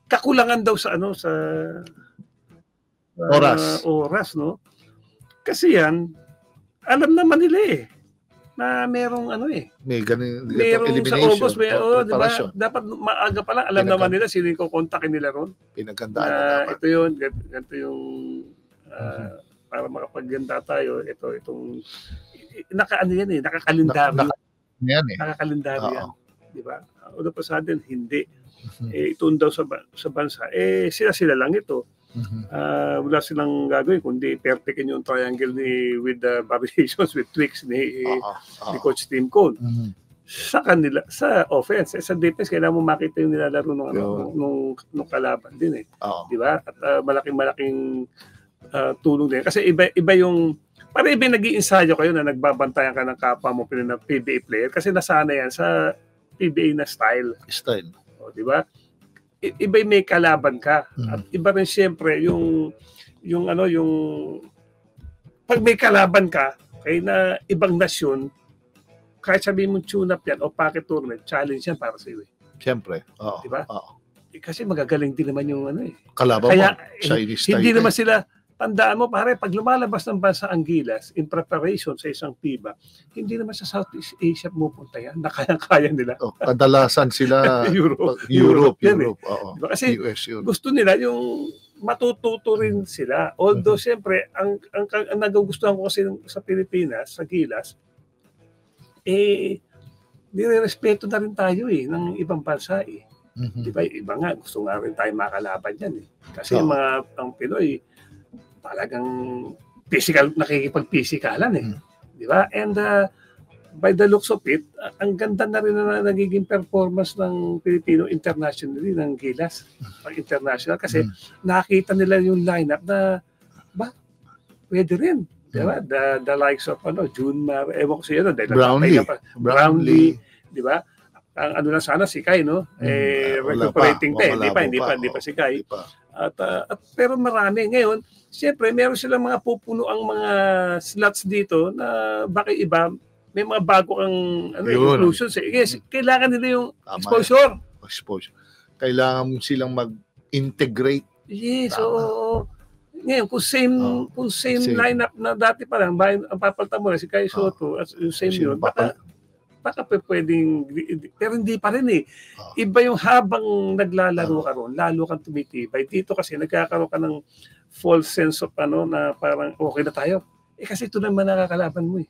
kakulangan daw sa ano sa oras, no? Kasi yan, alam naman nila eh na merong ano eh. Merong sa August, di ba? Dapat maaga pa lang, alam naman nila sino yung kukontakin nila ron. Pinagandaan na dapat. Ito yun, ganito yung para makapaganda tayo, itong naka-ano yan eh, nakakalendaryo. Nakakalendaryo yan. Di ba? Una pa sa atin, hindi. Itoon daw sa bansa, sila lang ito. Wala silang gagawin kundi perfectin yung triangle with the variations with tweaks ni Coach Tim Cone. Sa kanila, sa offense, sa defense, kailangan mo makita yung nilalaro nung kalaban din eh. Di ba? At malaking tulong din. Kasi iba yung, para iba yung nag-iinsayo kayo na nagbabantayan ka ng kapwa mo na PBA player kasi nasana yan sa PBA na style. O, di ba? Iba may kalaban ka. At iba rin siyempre yung pag may kalaban ka kay na ibang nasyon, kahit sabihin mong tune-up yan o pocket tournament, challenge yan para sa iyo. Siyempre. Diba? Kasi magagaling din naman yung ano eh. Kalaban kaya, mo. Chinese hindi naman sila, tandaan mo pare, pag lumalabas ng bansa ang Gilas in preparation sa isang FIBA, hindi naman sa Southeast Asia pupunta yan, na kaya nila. Kadalasan sila Europe. Diba? Kasi US, gusto nila yung matututo rin sila. Although siyempre, ang nagugustuhan ko kasi sa Pilipinas, sa Gilas, nire-respeto na rin tayo eh, ng ibang bansa eh. Diba? Iba nga, gusto nga rin tayo makalaban yan eh. Kasi ang Pinoy, talagang physical, nakikipag-physikalan eh. Di ba? And by the looks of it, ang ganda na rin na nagiging performance ng Pilipino internationally, ng Gilas, international. Kasi nakita nila yung lineup na, pwede rin. Di ba? The likes of Junmar, ewan ko siya, Brownlee, di ba? Ang ano na sana si Kai, no? Recuperating pa. Hindi pa si Kai. At pero marami ngayon, siyempre meron silang mga pupuno ang mga slots dito na bakit iba may mga bago kang inclusions eh. Yes, kailangan nila yung exposure. Kailangan silang mag-integrate. Yes, oo. Ngayon, kung same lineup na dati pa lang, ang papalitan mo na si Kai Soto at yung same yun, baka pwedeng, pero hindi pa rin eh. Iba yung habang naglalaro ka ron, lalo kang tumitibay. Dito kasi nagkakaroon ka ng false sense of na parang okay na tayo. Kasi ito naman nakakalaban mo eh.